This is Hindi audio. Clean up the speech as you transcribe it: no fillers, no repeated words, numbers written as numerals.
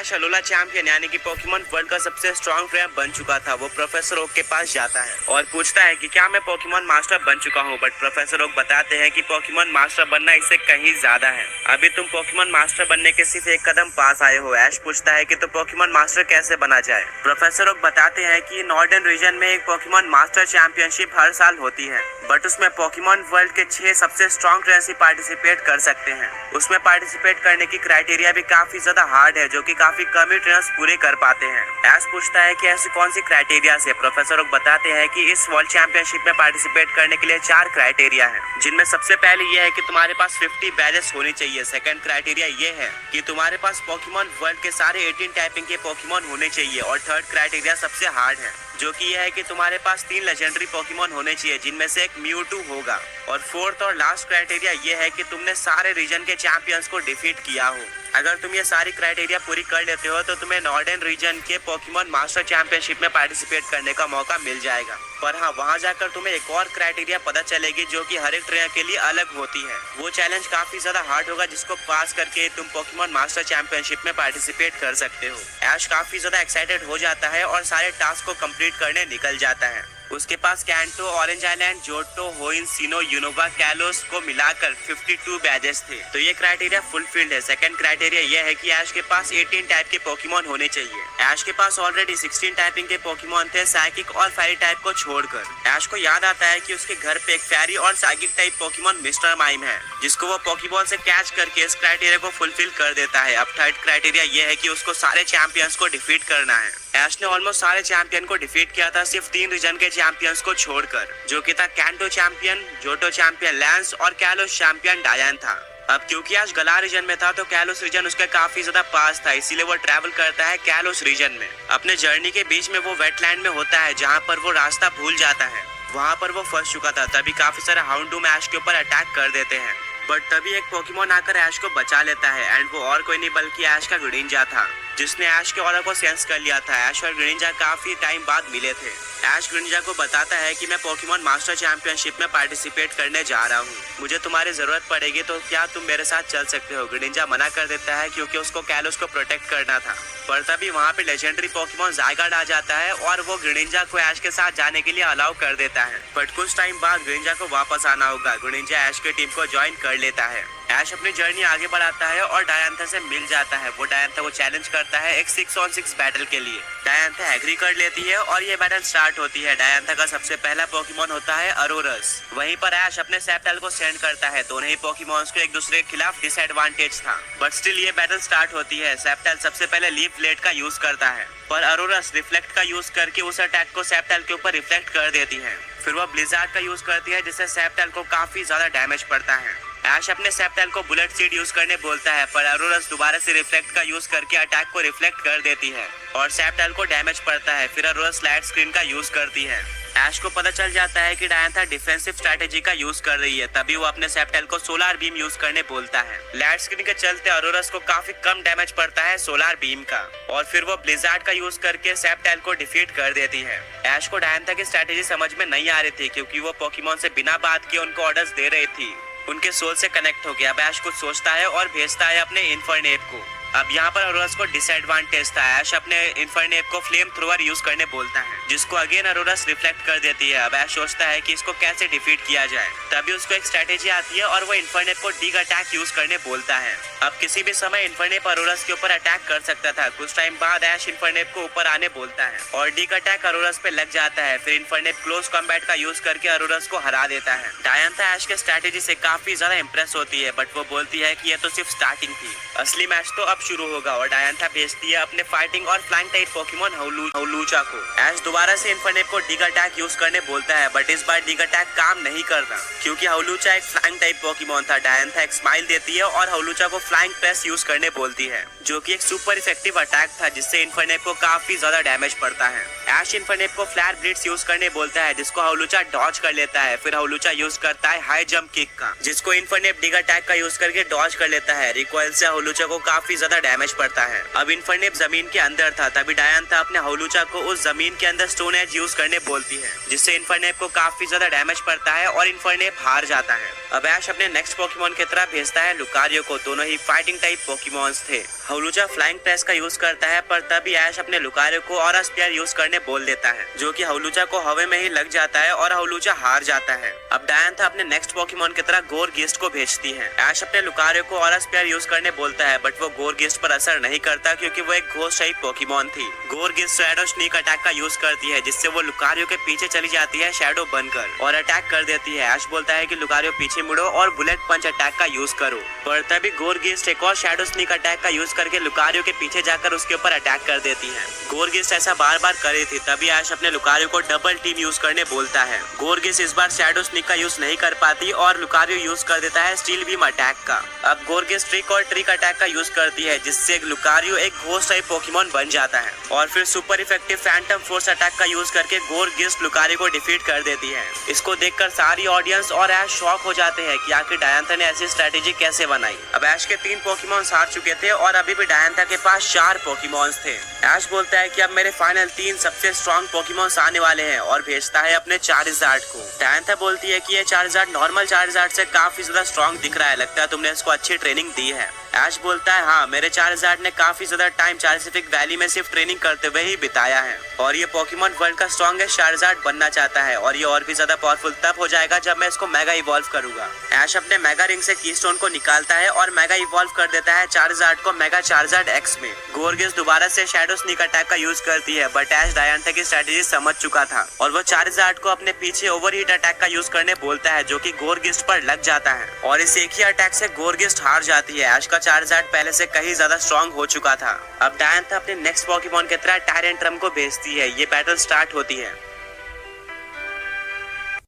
ऐश अलोला चैंपियन यानी कि पोकेमॉन वर्ल्ड का सबसे स्ट्रॉन्ग प्लेयर बन चुका था, वो प्रोफेसर ओक के पास जाता है और पूछता है कि क्या मैं पोकेमॉन मास्टर बन चुका हूँ। बट प्रोफेसर ओक बताते हैं कि पोकेमॉन मास्टर बनना इससे कहीं ज्यादा है, अभी तुम पोकेमॉन मास्टर बनने के सिर्फ एक कदम पास आए हो। ऐश पूछता है कि तो पोकेमॉन मास्टर कैसे बना जाए। प्रोफेसर ओक बताते हैं कि नॉर्दर्न रीजन में एक पोकेमॉन मास्टर चैंपियनशिप हर साल होती है, बट उसमें पोकेमॉन वर्ल्ड के 6 सबसे स्ट्रॉन्ग ट्रेनर्स ही पार्टिसिपेट कर सकते हैं। उसमें पार्टिसिपेट करने की क्राइटेरिया भी काफी ज्यादा हार्ड है, जो कि काफी कम ही ट्रेनर्स पूरे कर पाते हैं। ऐश पूछता है कि ऐसी कौन सी क्राइटेरिया है। प्रोफेसर लोग बताते हैं कि इस वर्ल्ड चैंपियनशिप में पार्टिसिपेट करने के लिए 4 क्राइटेरिया है, जिनमें सबसे पहले ये है कि तुम्हारे पास 50 बैजेस होनी चाहिए। सेकंड क्राइटेरिया ये है कि तुम्हारे पास पोकेमॉन वर्ल्ड के सारे 18 टाइपिंग के पोकेमॉन होने चाहिए। और थर्ड क्राइटेरिया सबसे हार्ड है, जो कि यह है कि तुम्हारे पास 3 लेजेंडरी पोकेमॉन होने चाहिए, जिनमें से एक म्यूटू होगा। और फोर्थ और लास्ट क्राइटेरिया ये है कि तुमने सारे रीजन के चैंपियंस को डिफीट किया हो। अगर तुम ये सारी क्राइटेरिया पूरी कर लेते हो तो तुम्हें नॉर्दर्न रीजन के पोकेमॉन मास्टर चैंपियनशिप में पार्टिसिपेट करने का मौका मिल जाएगा। पर हाँ, वहाँ जाकर तुम्हें एक और क्राइटेरिया पता चलेगी, जो कि हर एक ट्रेनर के लिए अलग होती है। वो चैलेंज काफी ज्यादा हार्ड होगा, जिसको पास करके तुम पोकेमॉन मास्टर चैंपियनशिप में पार्टिसिपेट कर सकते हो। ऐश काफी ज्यादा एक्साइटेड हो जाता है और सारे टास्क को कंप्लीट करने निकल जाता है। उसके पास कैंटो, ऑरेंज आइलैंड, जोटो, होइन, सिनो, यूनोवा, कैलोस को मिलाकर 52 बैजेस थे, तो ये क्राइटेरिया फुलफिल्ड है। सेकंड क्राइटेरिया ये है कि ऐश के पास 18 टाइप के पोकेमॉन होने चाहिए। ऐश के पास ऑलरेडी 16 टाइपिंग के पोकेमॉन थे, साइकिक और फायरी टाइप को छोड़कर। ऐश को याद आता है कि उसके घर पे एक फैरी और psychic type Pokemon mister mime है, जिसको वो पोकेबॉल से कैच करके इस क्राइटेरिया को फुलफिल कर देता है। अब थर्ड क्राइटेरिया ये है कि उसको सारे चैंपियंस को डिफीट करना है। ऐश ने ऑलमोस्ट सारे चैंपियन को डिफीट किया था, सिर्फ 3 रीजन के चैंपियंस को छोड़कर, जो कि था canto champion, Johto champion lens और कैलोस चैंपियन डायन था। अब क्योंकि आज गला रीजन में था तो कैलोस रीजन उसके काफी ज्यादा पास था, इसीलिए वो ट्रैवल करता है कैलोस रीजन में। अपने जर्नी के बीच में वो वेटलैंड में होता है, जहाँ पर वो रास्ता भूल जाता है। वहाँ पर वो फंस चुका था, तभी काफी सारे हाउंडूम ऐश के ऊपर अटैक कर देते हैं। बट तभी एक पोकेमॉन आकर ऐश को बचा लेता है, एंड वो और कोई नहीं बल्कि ऐश का ग्रीनिंजा था, जिसने ऐश के ऑरा को सेंस कर लिया था। ऐश और ग्रीनिंजा काफी टाइम बाद मिले थे। ऐश ग्रीनिंजा को बताता है कि मैं पोकेमॉन मास्टर चैंपियनशिप में पार्टिसिपेट करने जा रहा हूँ, मुझे तुम्हारी जरूरत पड़ेगी, तो क्या तुम मेरे साथ चल सकते हो। ग्रीनिंजा मना कर देता है क्योंकि उसको कैलोस को प्रोटेक्ट करना था। पर तभी वहाँ पे लेजेंडरी पोकेमॉन ज़ायगार्ड आ जाता है और वो ग्रीनिंजा को ऐश के साथ जाने के लिए अलाउ कर देता है। बट कुछ टाइम बाद ग्रीनिंजा को वापस आना होगा। ग्रीनिंजा ऐश की टीम को ज्वाइन कर लेता है। ऐश अपनी जर्नी आगे बढ़ाता है और डायंथा से मिल जाता है। वो डायंथा को चैलेंज करता है एक 6-on-6 बैटल के लिए। डायंथा एग्री कर लेती है और ये बैटल स्टार्ट होती है। डायंथा का सबसे पहला पोकेमॉन होता है अरोरस। वहीं पर ऐश अपने सेप्टल को सेंड करता है। दोनों ही पोकेमॉन्स को एक दूसरे के खिलाफ डिसएडवांटेज था, बट स्टिल ये बैटल स्टार्ट होती है। सेप्टल सबसे पहले लीफ ब्लेड का यूज करता है, पर अरोरस रिफ्लेक्ट का यूज करके उस अटैक को सेप्टल के ऊपर रिफ्लेक्ट कर देती है। फिर वो ब्लिजार्ड का यूज करती है, जिससे सेप्टल को काफी ज्यादा डैमेज पड़ता है। ऐश अपने सेप्टल को बुलेट सीड यूज करने बोलता है, पर अरोरस दोबारा से रिफ्लेक्ट का यूज करके अटैक को रिफ्लेक्ट कर देती है और सेप्टल को डैमेज पड़ता है। फिर अरोरस लाइट स्क्रीन का यूज करती है। ऐश को पता चल जाता है कि डायंथा डिफेंसिव स्ट्रैटेजी का यूज कर रही है, तभी वो अपने सेप्टल को सोलार बीम यूज करने बोलता है। लाइट स्क्रीन के चलते अरोरस को काफी कम डैमेज पड़ता है सोलार बीम का, और फिर वो ब्लिजार्ड का यूज करके सेप्टल को डिफीट कर देती है। ऐश को डायंथा की स्ट्रैटेजी समझ में नहीं आ रही थी, क्योंकि वो पोकेमॉन से बिना बात किए उनको ऑर्डर्स दे रही थी। उनके सोल से कनेक्ट हो गया। अब ऐश कुछ सोचता है और भेजता है अपने इन्फर्नेप को। अब यहाँ पर अरोरस को डिसएडवांटेज था। ऐश अपने इन्फर्नेप को फ्लेम थ्रोअर यूज करने बोलता है, जिसको अगेन अरोरस रिफ्लेक्ट कर देती है। अब ऐश सोचता है कि इसको कैसे डिफीट किया जाए, तभी उसको एक स्ट्रैटेजी आती है और वो इन्फर्नेप को डिग अटैक यूज करने बोलता है। अब किसी भी समय इन्फर्नेप अरोरस के ऊपर अटैक कर सकता था। कुछ टाइम बाद ऐश इन्फर्नेप को ऊपर आने बोलता है और डिग अटैक अरोरस पे लग जाता है। फिर इन्फर्नेप क्लोज कॉम्बैट का यूज करके अरोरस को हरा देता है। डायंथा ऐश के स्ट्रैटेजी से काफी ज्यादा इंप्रेस होती है, बट वो बोलती है कि ये तो सिर्फ स्टार्टिंग थी, असली मैच तो अब शुरू होगा। और डायंथा भेजती है अपने फाइटिंग और फ्लाइंग टाइप पोकेमॉन हौलूचा को। ऐश दोबारा से इन्फर्नेप को डिग अटैक यूज करने बोलता है, बट इस बार डिग अटैक काम नहीं करता, क्योंकि हौलूचा एक फ्लाइंग टाइप पोकेमॉन था। डायंथा एक स्माइल देती है और हौलूचा को फ्लाइंग प्रेस यूज करने बोलती है, जो कि एक सुपर इफेक्टिव अटैक था, जिससे इन्फर्नेप को काफी ज्यादा डैमेज पड़ता है। ऐश इन्फर्नेप को फ्लैर ब्लिट्स यूज करने बोलता है, जिसको हौलूचा डॉज कर लेता है। फिर हौलूचा यूज करता है हाई जंप किक का, जिसको इन्फर्नेप डिग अटैक का यूज करके डॉज कर लेता है। रिकॉइल से हौलूचा को काफी ज्यादा डैमेज पड़ता है। अब इन्फर्नेप जमीन के अंदर था, तभी डायंथा अपने हौलूचा को उस जमीन के अंदर स्टोन एज यूज करने बोलती है, जिससे इन्फर्नेप को काफी ज्यादा डैमेज पड़ता है और इन्फर्नेप हार जाता है। अब ऐश अपने नेक्स्ट पोकेमॉन की तरफ भेजता है लुकारियो को। दोनों ही फाइटिंग टाइप पोकेमॉन्स थे। हौलूचा फ्लाइंग प्रेस का यूज करता है, पर तभी ऐश अपने लुकारियो को ऑरा स्पेयर यूज करने बोल देता है, जो कि हौलूचा को हवा में ही लग जाता है और हौलूचा हार जाता है। अब डायंथा अपने नेक्स्ट पोकेमॉन की तरह गोरगिस्ट को भेजती है। ऐश अपने लुकारियो को ऑरा स्पेयर यूज करने बोलता है, बट वो गोरगिस्ट पर असर नहीं करता क्योंकि वो एक घोस्ट टाइप पोकेमॉन थी। गोरगिस्ट शैडो स्नीक अटैक का यूज करती है, जिससे वो लुकारियो के पीछे चली जाती है शैडो बनकर और अटैक कर देती है। ऐश बोलता है कि लुकारियो पीछे मुड़ो और बुलेट पंच अटैक का यूज करो, पर तभी गोरगिस्ट एक और शैडो स्नीक अटैक का यूज करके लुकारियो के पीछे जाकर उसके ऊपर अटैक कर देती है। गोरगिस्ट ऐसा बार बार करे थी, तभी ऐश अपने लुकारियो को डबल टीम यूज करने बोलता है। गोरगिस्ट इस बार शैडो स्नीक का यूज नहीं कर पाती और लुकारियो यूज कर देता है स्टील बीम अटैक का। अब गोरगिस्ट ट्रिक और ट्रिक अटैक का यूज करती है, जिससे लुकारियो एक घोस्ट टाइप पोकेमॉन बन जाता है और फिर super effective Phantom force attack का यूज करके गोरगिस्ट लुकारियो को डिफीट कर देती है। इसको देखकर सारी ऑडियंस और ऐश शॉक हो जाते हैं कि आखिर डायंथा ने ऐसी स्ट्रेटेजी कैसे बनाई। अब ऐश के 3 पोकेमॉन्स हार चुके थे और अभी भी डायंथा के पास 4 पोकेमॉन्स थे। ऐश बोलता है कि अब मेरे फाइनल 3 सबसे स्ट्रॉन्ग पोकेमॉन्स आने वाले हैं और भेजता है अपने चार्जर्ड को। डायंथा बोलती है कि ये चार्जर्ड नॉर्मल चार्जर्ड से काफी ज्यादा स्ट्रॉन्ग दिख रहा है, लगता है तुमने इसको अच्छी ट्रेनिंग दी है। ऐश बोलता है हाँ, मेरे चार्जर्ड ने काफी ज्यादा टाइम चार्सिफिक वैली में सिर्फ ट्रेनिंग करते हुए ही बिताया है और ये पोकेमॉन वर्ल्ड का स्ट्रॉन्गेस्ट चार्जर्ड बनना चाहता है और ये और भी ज्यादा पावरफुल तब हो जाएगा जब मैं इसको मेगा इवॉल्व करूंगा। ऐश अपने मेगा रिंग से कीस्टोन को निकालता है और मेगा इवॉल्व कर देता है चार्जर्ड को मेगा चार्जर्ड एक्स में। गोरगिस्ट दोबारा से शैडो स्नीक अटैक का यूज करती है, बट ऐश डायंथा की स्ट्रेटेजी समझ चुका था और वो चार्जर्ड को अपने पीछे ओवरहीट अटैक का यूज करने बोलता है, जो कि गोरगिस्ट पर लग जाता है और इस एक ही अटैक से गोरगिस्ट हार जाती है। ऐश का चार्जर्ड पहले से कहीं ज्यादा स्ट्रॉन्ग हो चुका था। अब डायंथा अपने नेक्स्ट पोकेमॉन की तरह टायरेंट्रम को भेजती है। ये बैटल स्टार्ट होती है।